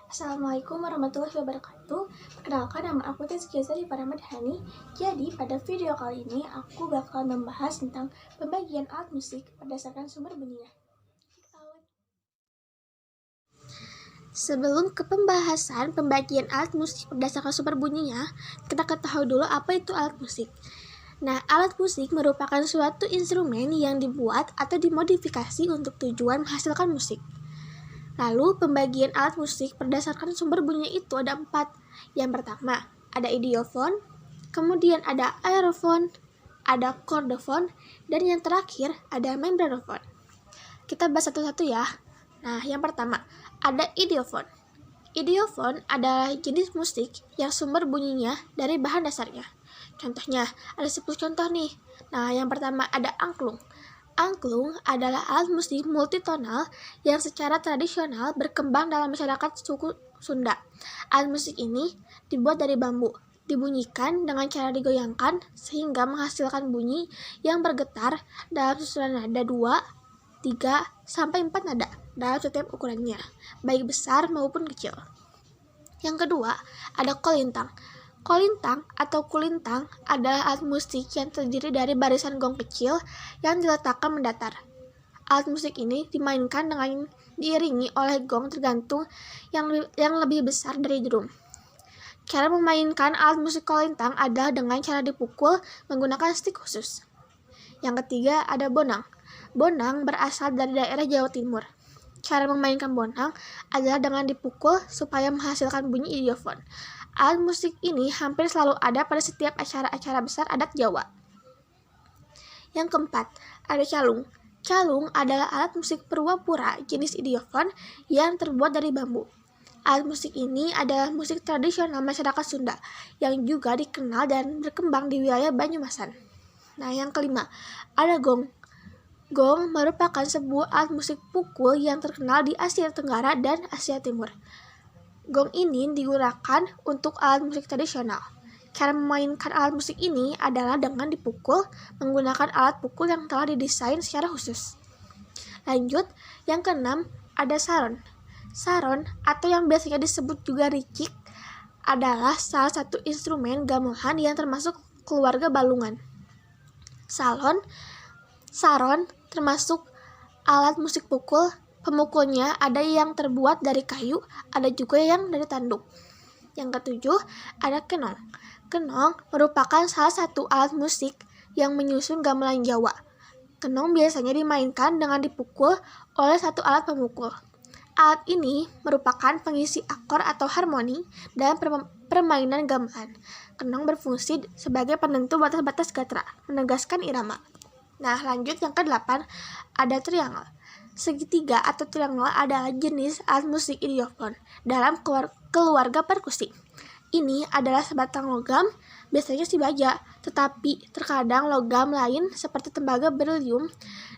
Assalamualaikum warahmatullahi wabarakatuh. Perkenalkan, nama aku Tazkiyah Zarifah Ramadhani. Jadi pada video kali ini aku bakal membahas tentang pembagian alat musik berdasarkan sumber bunyinya. Sebelum ke pembahasan pembagian alat musik berdasarkan sumber bunyinya, kita ketahui dulu apa itu alat musik. Nah, alat musik merupakan suatu instrumen yang dibuat atau dimodifikasi untuk tujuan menghasilkan musik. Lalu, pembagian alat musik berdasarkan sumber bunyi itu ada 4. Yang pertama, ada idiofon, kemudian ada aerofon, ada kordofon, dan yang terakhir ada membranofon. Kita bahas satu-satu ya. Nah, yang pertama, ada idiofon. Idiofon adalah jenis musik yang sumber bunyinya dari bahan dasarnya. Contohnya, ada 10 contoh nih. Nah, yang pertama ada angklung. Angklung adalah alat musik multitonal yang secara tradisional berkembang dalam masyarakat suku Sunda. Alat musik ini dibuat dari bambu, dibunyikan dengan cara digoyangkan sehingga menghasilkan bunyi yang bergetar dalam susunan nada 2, 3, sampai 4 nada dalam setiap ukurannya, baik besar maupun kecil. Yang kedua, ada kolintang. Kolintang atau kulintang adalah alat musik yang terdiri dari barisan gong kecil yang diletakkan mendatar. Alat musik ini dimainkan dengan diiringi oleh gong tergantung yang lebih besar dari drum. Cara memainkan alat musik kolintang adalah dengan cara dipukul menggunakan stik khusus. Yang ketiga ada bonang. Bonang berasal dari daerah Jawa Timur. Cara memainkan bonang adalah dengan dipukul supaya menghasilkan bunyi idiofon. Alat musik ini hampir selalu ada pada setiap acara-acara besar adat Jawa. Yang keempat, ada calung. Calung adalah alat musik purwapura jenis idiofon yang terbuat dari bambu. Alat musik ini adalah musik tradisional masyarakat Sunda yang juga dikenal dan berkembang di wilayah Banyumasan. Nah, yang kelima, ada gong. Gong merupakan sebuah alat musik pukul yang terkenal di Asia Tenggara dan Asia Timur. Gong ini digunakan untuk alat musik tradisional. Cara memainkan alat musik ini adalah dengan dipukul menggunakan alat pukul yang telah didesain secara khusus. Lanjut, yang keenam ada saron. Saron atau yang biasanya disebut juga ricik adalah salah satu instrumen gamelan yang termasuk keluarga balungan. Saron termasuk alat musik pukul. Pemukulnya ada yang terbuat dari kayu, ada juga yang dari tanduk. Yang ketujuh, ada kenong. Kenong merupakan salah satu alat musik yang menyusun gamelan Jawa. Kenong biasanya dimainkan dengan dipukul oleh satu alat pemukul. Alat ini merupakan pengisi akor atau harmoni dalam permainan gamelan. Kenong berfungsi sebagai penentu batas-batas gatra, menegaskan irama. Nah, lanjut yang ke-8, ada triangle. Segitiga atau triangle adalah jenis alat musik idiofon dalam keluarga perkusi. Ini adalah sebatang logam, biasanya si baja, tetapi terkadang logam lain seperti tembaga berlium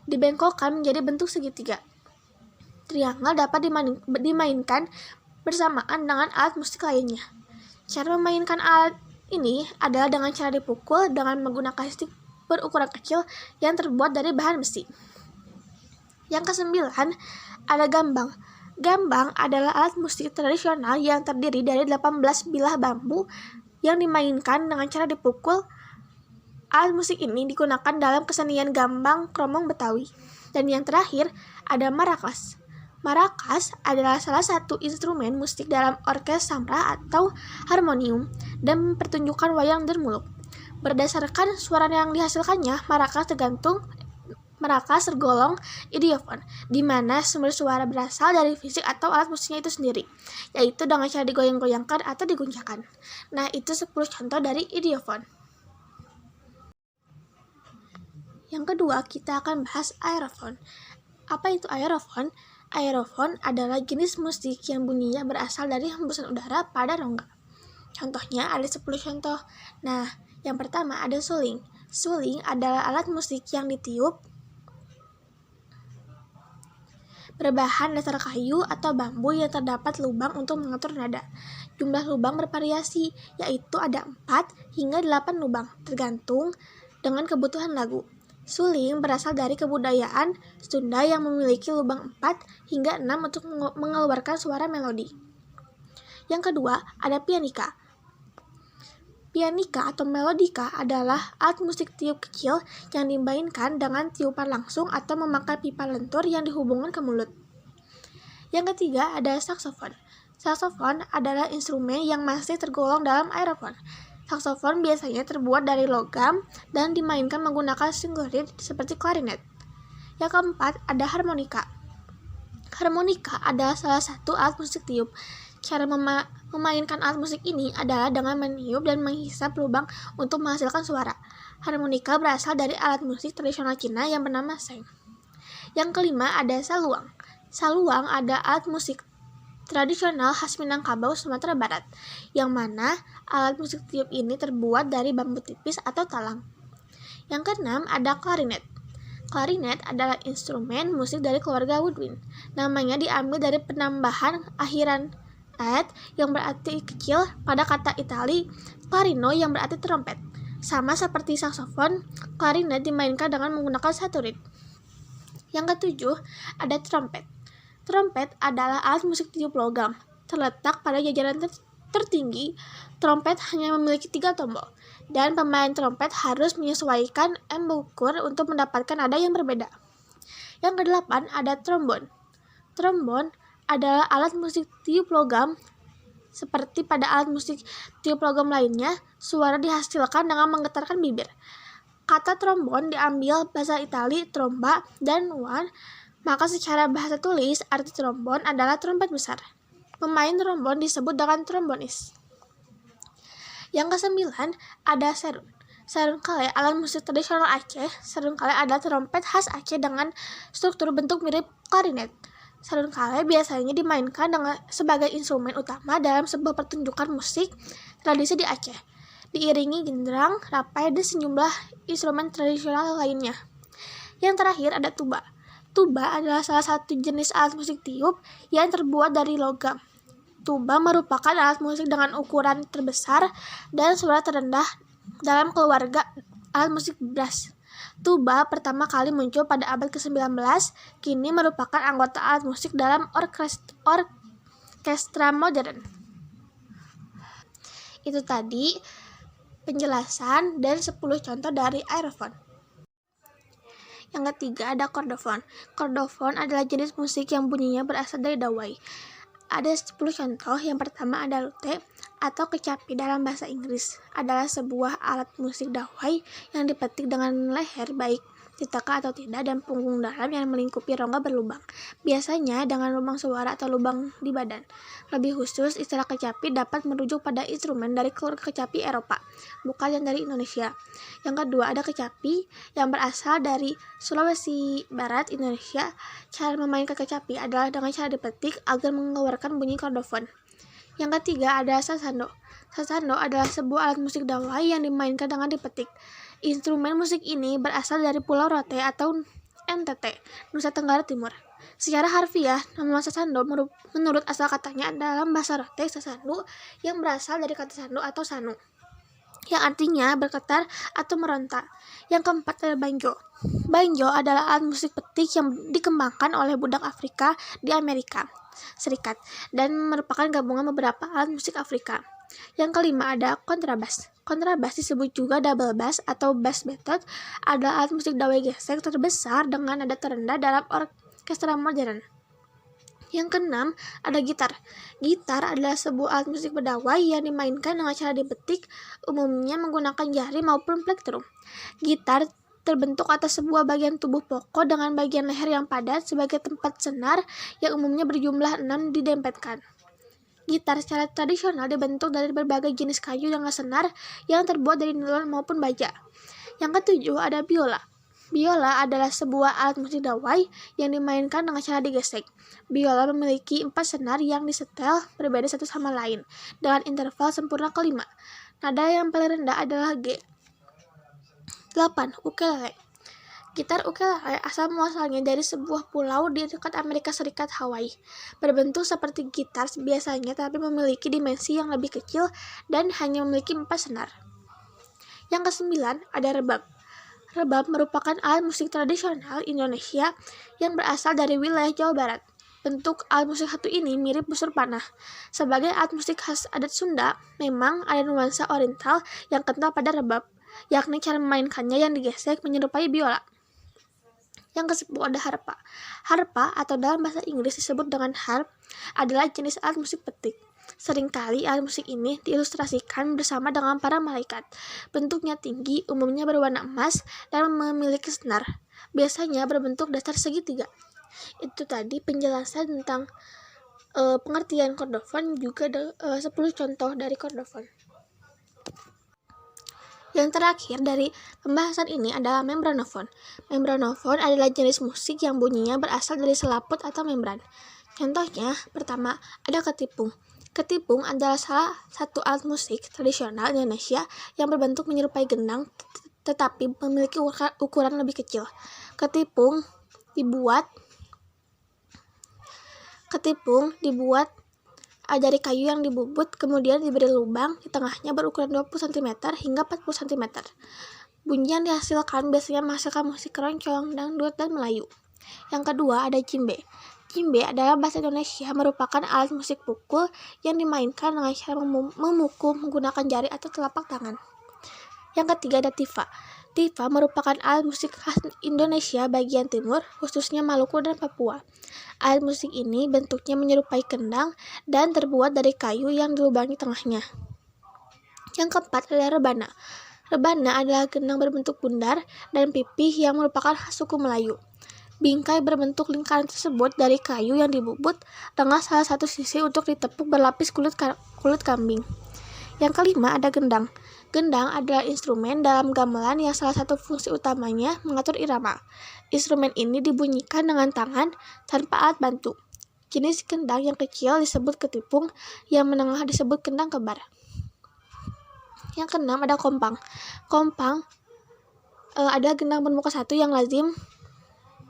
dibengkokkan menjadi bentuk segitiga. Triangle dapat dimainkan bersamaan dengan alat musik lainnya. Cara memainkan alat ini adalah dengan cara dipukul dengan menggunakan stik berukuran kecil yang terbuat dari bahan besi. Yang ke-9, ada gambang. Gambang adalah alat musik tradisional yang terdiri dari 18 bilah bambu yang dimainkan dengan cara dipukul. Alat musik ini digunakan dalam kesenian gambang kromong Betawi. Dan yang terakhir, ada marakas. Marakas adalah salah satu instrumen musik dalam orkes samra atau harmonium dan mempertunjukkan wayang dermuluk. Berdasarkan suara yang dihasilkannya, marakas tergolong idiofon, di mana sumber suara berasal dari fisik atau alat musiknya itu sendiri, yaitu dengan cara digoyang-goyangkan atau diguncangkan. Nah, itu 10 contoh dari idiofon. Yang kedua, kita akan bahas aerofon. Apa itu aerofon? Aerofon adalah jenis musik yang bunyinya berasal dari hembusan udara pada rongga. Contohnya ada 10 contoh. Nah, yang pertama ada suling. Suling adalah alat musik yang ditiup berbahan dasar kayu atau bambu yang terdapat lubang untuk mengatur nada. Jumlah lubang bervariasi, yaitu ada 4 hingga 8 lubang, tergantung dengan kebutuhan lagu. Suling berasal dari kebudayaan Sunda yang memiliki lubang 4 hingga 6 untuk mengeluarkan suara melodi. Yang kedua, ada pianika. Pianika atau melodika adalah alat musik tiup kecil yang dimainkan dengan tiupan langsung atau memakai pipa lentur yang dihubungkan ke mulut. Yang ketiga, ada saksofon. Saksofon adalah instrumen yang masih tergolong dalam aerofon. Saksofon biasanya terbuat dari logam dan dimainkan menggunakan single reed seperti klarinet. Yang keempat, ada harmonika. Harmonika adalah salah satu alat musik tiup. Cara memainkan alat musik ini adalah dengan meniup dan menghisap lubang untuk menghasilkan suara. Harmonika berasal dari alat musik tradisional Cina yang bernama sheng. Yang kelima, ada saluang. Saluang ada alat musik tradisional khas Minangkabau, Sumatera Barat, yang mana alat musik tiup ini terbuat dari bambu tipis atau talang. Yang keenam, ada klarinet. Klarinet adalah instrumen musik dari keluarga woodwind. Namanya diambil dari penambahan akhiran et yang berarti kecil pada kata Itali clarino yang berarti trompet. Sama seperti saksofon, klarinet dimainkan dengan menggunakan satu reed. Yang ketujuh, ada trompet. Trompet adalah alat musik tiup logam. Terletak pada jajaran tertinggi, trompet hanya memiliki 3 tombol, dan pemain trompet harus menyesuaikan embouchure untuk mendapatkan nada yang berbeda. Yang kedelapan, ada trombon. Trombon adalah alat musik tiup logam. Seperti pada alat musik tiup logam lainnya, suara dihasilkan dengan menggetarkan bibir. Kata trombon diambil bahasa Itali tromba dan one, maka secara bahasa tulis arti trombon adalah trompet besar. Pemain trombon disebut dengan trombonis. Yang kesembilan, ada serun. Serun kale alat musik tradisional Aceh. Serun kale adalah trompet khas Aceh dengan struktur bentuk mirip klarinet. Serun kale biasanya dimainkan sebagai instrumen utama dalam sebuah pertunjukan musik tradisi di Aceh, diiringi genderang, rapai, dan sejumlah instrumen tradisional lainnya. Yang terakhir, ada tuba. Tuba adalah salah satu jenis alat musik tiup yang terbuat dari logam. Tuba merupakan alat musik dengan ukuran terbesar dan suara terendah dalam keluarga alat musik brass. Tuba pertama kali muncul pada abad ke-19, kini merupakan anggota alat musik dalam orkestra modern. Itu tadi penjelasan dan 10 contoh dari aerofon. Yang ketiga, ada kordofon. Kordofon adalah jenis musik yang bunyinya berasal dari dawai. Ada 10 contoh. Yang pertama ada lute atau kecapi dalam bahasa Inggris. Adalah sebuah alat musik dawai yang dipetik dengan leher baik diteka atau tidak dan punggung dalam yang melingkupi rongga berlubang. Biasanya dengan lubang suara atau lubang di badan. Lebih khusus, istilah kecapi dapat merujuk pada instrumen dari keluarga kecapi Eropa, bukan yang dari Indonesia. Yang kedua, ada kecapi yang berasal dari Sulawesi Barat, Indonesia. Cara memainkan kecapi adalah dengan cara dipetik agar mengeluarkan bunyi kordofon. Yang ketiga, ada sasando. Sasando adalah sebuah alat musik dawai yang dimainkan dengan dipetik. Instrumen musik ini berasal dari Pulau Rote atau NTT, Nusa Tenggara Timur. Secara harfiah, nama sasando menurut asal katanya dalam bahasa Rote sasandu yang berasal dari kata sandu atau sanu, yang artinya bergetar atau meronta. Yang keempat ada banjo. Banjo adalah alat musik petik yang dikembangkan oleh budak Afrika di Amerika Serikat dan merupakan gabungan beberapa alat musik Afrika. Yang kelima ada kontrabas. Kontrabas disebut juga double bass atau bass method, adalah alat musik dawai gesek terbesar dengan nada terendah dalam orkestra modern. Yang keenam ada gitar. Gitar adalah sebuah alat musik berdawai yang dimainkan dengan cara dipetik, umumnya menggunakan jari maupun plektrum. Gitar terbentuk atas sebuah bagian tubuh pokok dengan bagian leher yang padat sebagai tempat senar yang umumnya berjumlah 6 didempetkan. Gitar secara tradisional dibentuk dari berbagai jenis kayu dengan senar yang terbuat dari nilon maupun baja. Yang ketujuh ada biola. Biola adalah sebuah alat musik dawai yang dimainkan dengan cara digesek. Biola memiliki 4 senar yang disetel berbeda satu sama lain dengan interval sempurna kelima. Nada yang paling rendah adalah G. 8. Ukelele. Gitar ukelele asal muasalnya dari sebuah pulau di dekat Amerika Serikat, Hawaii. Berbentuk seperti gitar biasanya tapi memiliki dimensi yang lebih kecil dan hanya memiliki 4 senar. Yang kesembilan ada rebab. Rebab merupakan alat musik tradisional Indonesia yang berasal dari wilayah Jawa Barat. Bentuk alat musik satu ini mirip busur panah. Sebagai alat musik khas adat Sunda, memang ada nuansa oriental yang kental pada rebab, yakni cara memainkannya yang digesek menyerupai biola. Yang ke-10 ada harpa. Harpa atau dalam bahasa Inggris disebut dengan harp adalah jenis alat musik petik. Seringkali alat musik ini diilustrasikan bersama dengan para malaikat. Bentuknya tinggi, umumnya berwarna emas, dan memiliki senar. Biasanya berbentuk datar segitiga. Itu tadi penjelasan tentang pengertian kordofon, juga 10 contoh dari kordofon. Yang terakhir dari pembahasan ini adalah membranofon. Membranofon adalah jenis musik yang bunyinya berasal dari selaput atau membran. Contohnya, pertama, ada ketipung. Ketipung adalah salah satu alat musik tradisional Indonesia yang berbentuk menyerupai gendang tetapi memiliki ukuran lebih kecil. Ketipung dibuat dari kayu yang dibubut, kemudian diberi lubang di tengahnya berukuran 20 cm hingga 40 cm. Bunyi yang dihasilkan biasanya menghasilkan musik keroncong, dangdut, dan Melayu. Yang kedua ada cimbe. Cimbe adalah bahasa Indonesia, merupakan alat musik pukul yang dimainkan dengan cara memukul menggunakan jari atau telapak tangan. Yang ketiga ada tifa. Tifa merupakan alat musik khas Indonesia bagian timur, khususnya Maluku dan Papua. Alat musik ini bentuknya menyerupai kendang dan terbuat dari kayu yang dilubangi tengahnya. Yang keempat adalah rebana. Rebana adalah gendang berbentuk bundar dan pipih yang merupakan khas suku Melayu. Bingkai berbentuk lingkaran tersebut dari kayu yang dibubut dengan salah satu sisi untuk ditepuk berlapis kulit kambing. Yang kelima ada gendang. Gendang adalah instrumen dalam gamelan yang salah satu fungsi utamanya mengatur irama. Instrumen ini dibunyikan dengan tangan tanpa alat bantu. Jenis gendang yang kecil disebut ketipung, yang menengah disebut gendang kebar. Yang keenam ada kompang. Kompang adalah gendang bermuka satu yang lazim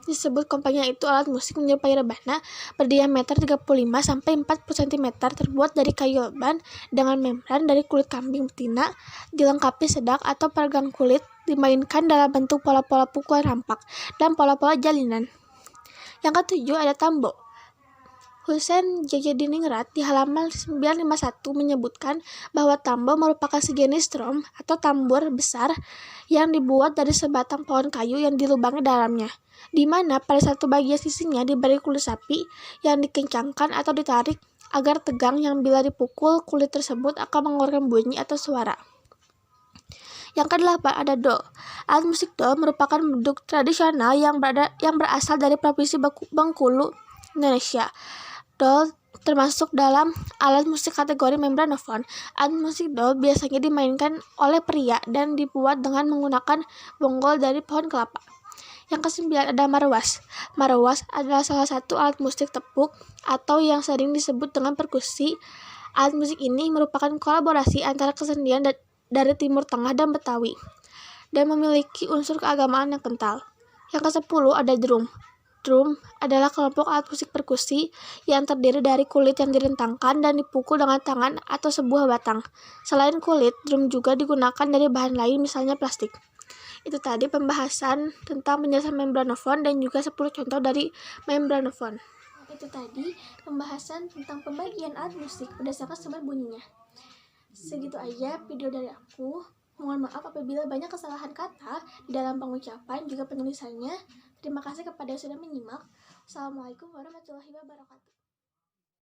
disebut kompangnya itu alat musik menyerupai rebana berdiameter 35-40 cm terbuat dari kayu leban dengan membran dari kulit kambing betina dilengkapi sedak atau peregang kulit, dimainkan dalam bentuk pola-pola pukulan rampak dan pola-pola jalinan. Yang ketujuh ada tambo. Husein Jajadiningrat di halaman 951 menyebutkan bahwa tambo merupakan sejenis drum atau tambur besar yang dibuat dari sebatang pohon kayu yang dilubangi dalamnya, di mana pada satu bagian sisinya diberi kulit sapi yang dikencangkan atau ditarik agar tegang, yang bila dipukul kulit tersebut akan mengeluarkan bunyi atau suara. Yang kedelapan ada dol. Alat musik dol merupakan bentuk tradisional yang berasal dari Provinsi Bengkulu, Indonesia. Dol termasuk dalam alat musik kategori membranofon. Alat musik dol biasanya dimainkan oleh pria dan dibuat dengan menggunakan bonggol dari pohon kelapa. Yang kesembilan ada marwas. Marwas adalah salah satu alat musik tepuk atau yang sering disebut dengan perkusi. Alat musik ini merupakan kolaborasi antara kesenian dari Timur Tengah dan Betawi dan memiliki unsur keagamaan yang kental. Yang ke-10 ada drum. Drum adalah kelompok alat musik perkusi yang terdiri dari kulit yang direntangkan dan dipukul dengan tangan atau sebuah batang. Selain kulit, drum juga digunakan dari bahan lain, misalnya plastik. Itu tadi pembahasan tentang penjelasan membranofon dan juga 10 contoh dari membranofon. Itu tadi pembahasan tentang pembagian alat musik berdasarkan sumber bunyinya. Segitu aja video dari aku. Mohon maaf apabila banyak kesalahan kata di dalam pengucapan juga penulisannya. Terima kasih kepada yang sudah menyimak. Assalamualaikum warahmatullahi wabarakatuh.